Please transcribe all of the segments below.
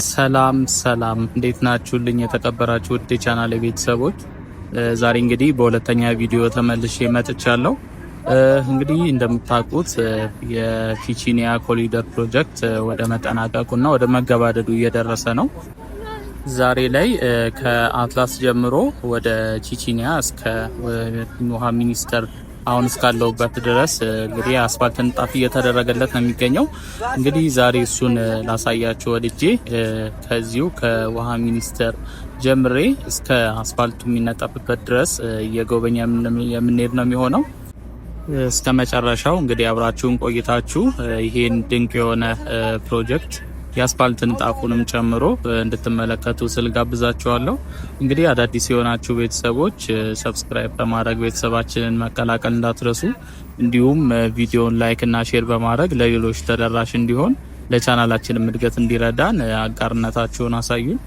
ሰላም ሰላም እንዴት ናችሁልኝ የተከበራችሁ ውድ ቻናሌ ቤተሰቦች ዛሬ እንግዲህ በሁለተኛ ቪዲዮ ተመልሼ መጥቻለሁ። እንግዲህ እንደምታውቁት የቺቺኒያ ኮሪደር ፕሮጀክት ወደ መጠናቀቁና ወደ መገባደዱ እየደረሰ ነው። ዛሬ ላይ ከአትላስ ጀምሮ ወደ ቺቺኒያ እስከ ውሃ ሚኒስቴር አሁን እስካለውበት ድረስ እንግዲህ አስፋልት ንጣፍ እየተደረገለት ነው የሚገኘው። እንግዲህ ዛሬ እሱን ላሳያችሁ ወድጄ ከዚሁ ከውሃ ሚኒስቴር ጀምሬ እስከ አስፋልቱ የሚነጠፍበት ድረስ እየጎበኛ የምንሄድ ነው የሚሆነው። እስከ መጨረሻው እንግዲህ አብራችሁን ቆይታችሁ ይሄን ድንቅ የሆነ ፕሮጀክት የአስፋልት ንጣፉንም ጨምሮ እንድትመለከቱ ስል ጋብዛችኋለሁ። እንግዲህ አዳዲስ የሆናችሁ ቤተሰቦች ሰብስክራይብ በማድረግ ቤተሰባችንን መቀላቀል እንዳትረሱ፣ እንዲሁም ቪዲዮን ላይክ እና ሼር በማድረግ ለሌሎች ተደራሽ እንዲሆን ለቻናላችንም እድገት እንዲረዳን አጋርነታችሁን አሳዩን።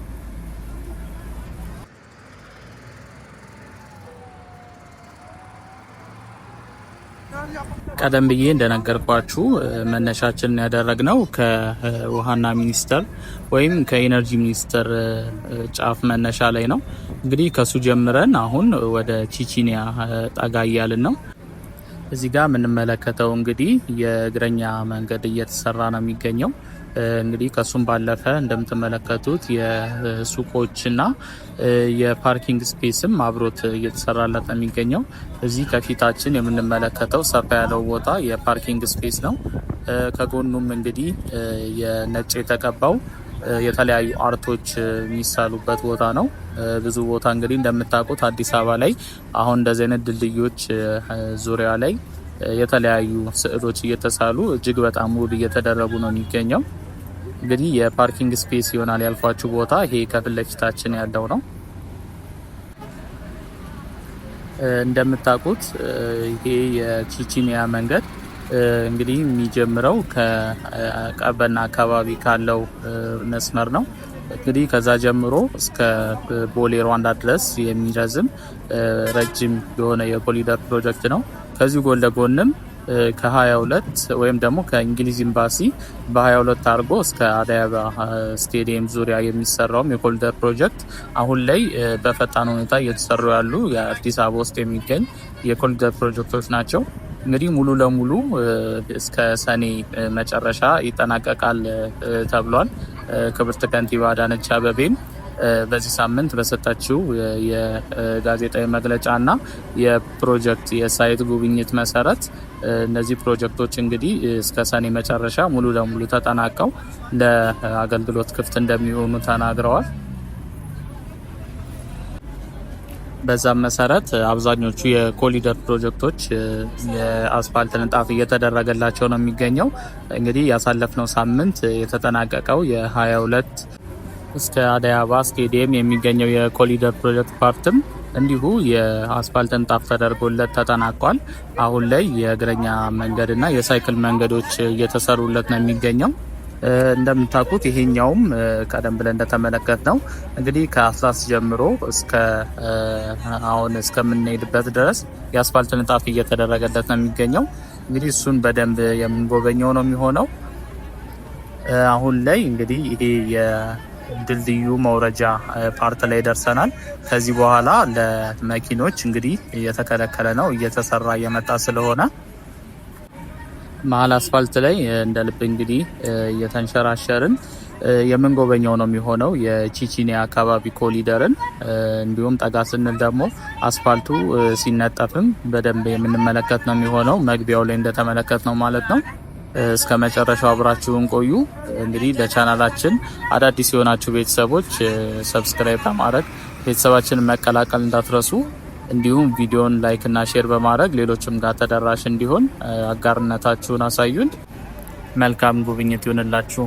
ቀደም ብዬ እንደነገርኳችሁ መነሻችንን ያደረግነው ከውሃና ሚኒስቴር ወይም ከኢነርጂ ሚኒስቴር ጫፍ መነሻ ላይ ነው። እንግዲህ ከሱ ጀምረን አሁን ወደ ቺቺኒያ ጠጋ እያልን ነው። እዚህ ጋር የምንመለከተው እንግዲህ የእግረኛ መንገድ እየተሰራ ነው የሚገኘው። እንግዲህ ከሱም ባለፈ እንደምትመለከቱት የሱቆችና የፓርኪንግ ስፔስም አብሮት እየተሰራለት ነው የሚገኘው። እዚህ ከፊታችን የምንመለከተው ሰፋ ያለው ቦታ የፓርኪንግ ስፔስ ነው። ከጎኑም እንግዲህ የነጭ የተቀባው የተለያዩ አርቶች የሚሳሉበት ቦታ ነው። ብዙ ቦታ እንግዲህ እንደምታውቁት አዲስ አበባ ላይ አሁን እንደዚህ አይነት ድልድዮች ዙሪያ ላይ የተለያዩ ስዕሎች እየተሳሉ እጅግ በጣም ውብ እየተደረጉ ነው የሚገኘው። እንግዲህ የፓርኪንግ ስፔስ ይሆናል ያልኳችሁ ቦታ ይሄ ከፊት ለፊታችን ያለው ነው። እንደምታውቁት ይሄ የቺቺኒያ መንገድ እንግዲህ የሚጀምረው ከቀበና አካባቢ ካለው መስመር ነው። እንግዲህ ከዛ ጀምሮ እስከ ቦሌ ሩዋንዳ ድረስ የሚረዝም ረጅም የሆነ የኮሪደር ፕሮጀክት ነው። ከዚህ ጎን ለጎንም ከ22 ወይም ደግሞ ከእንግሊዝ ኤምባሲ በ22 አድርጎ እስከ አዲስ አበባ ስቴዲየም ዙሪያ የሚሰራውም የኮሪደር ፕሮጀክት አሁን ላይ በፈጣን ሁኔታ እየተሰሩ ያሉ የአዲስ አበባ ውስጥ የሚገኝ የኮሪደር ፕሮጀክቶች ናቸው። እንግዲህ ሙሉ ለሙሉ እስከ ሰኔ መጨረሻ ይጠናቀቃል ተብሏል። ክብርት ከንቲባ አዳነች አቤቤም በዚህ ሳምንት በሰጣችው የጋዜጣዊ መግለጫና የፕሮጀክት የሳይት ጉብኝት መሰረት እነዚህ ፕሮጀክቶች እንግዲህ እስከ ሰኔ መጨረሻ ሙሉ ለሙሉ ተጠናቀው ለአገልግሎት ክፍት እንደሚሆኑ ተናግረዋል። በዛም መሰረት አብዛኞቹ የኮሪደር ፕሮጀክቶች የአስፋልት ንጣፍ እየተደረገላቸው ነው የሚገኘው። እንግዲህ ያሳለፍነው ሳምንት የተጠናቀቀው የ22 እስከ አዲስ አበባ ስቴዲየም የሚገኘው የኮሪደር ፕሮጀክት ፓርትም እንዲሁ የአስፋልት ንጣፍ ተደርጎለት ተጠናቋል። አሁን ላይ የእግረኛ መንገድና የሳይክል መንገዶች እየተሰሩለት ነው የሚገኘው። እንደምታውቁት ይሄኛውም ቀደም ብለን እንደተመለከት ነው እንግዲህ ከአትላስ ጀምሮ እስከ አሁን እስከምንሄድበት ድረስ የአስፋልት ንጣፍ እየተደረገለት ነው የሚገኘው። እንግዲህ እሱን በደንብ የምንጎበኘው ነው የሚሆነው። አሁን ላይ እንግዲህ ይሄ የድልድዩ መውረጃ ፓርት ላይ ደርሰናል። ከዚህ በኋላ ለመኪኖች እንግዲህ እየተከለከለ ነው፣ እየተሰራ እየመጣ ስለሆነ መሀል አስፋልት ላይ እንደ ልብ እንግዲህ እየተንሸራሸርን የምንጎበኘው ነው የሚሆነው የቺቺኒያ አካባቢ ኮሪደርን። እንዲሁም ጠጋ ስንል ደግሞ አስፋልቱ ሲነጠፍም በደንብ የምንመለከት ነው የሚሆነው። መግቢያው ላይ እንደተመለከት ነው ማለት ነው። እስከ መጨረሻው አብራችሁን ቆዩ። እንግዲህ ለቻናላችን አዳዲስ የሆናችሁ ቤተሰቦች ሰብስክራይብ በማድረግ ቤተሰባችንን መቀላቀል እንዳትረሱ፣ እንዲሁም ቪዲዮን ላይክ እና ሼር በማድረግ ሌሎችም ጋር ተደራሽ እንዲሆን አጋርነታችሁን አሳዩን። መልካም ጉብኝት ይሁንላችሁ።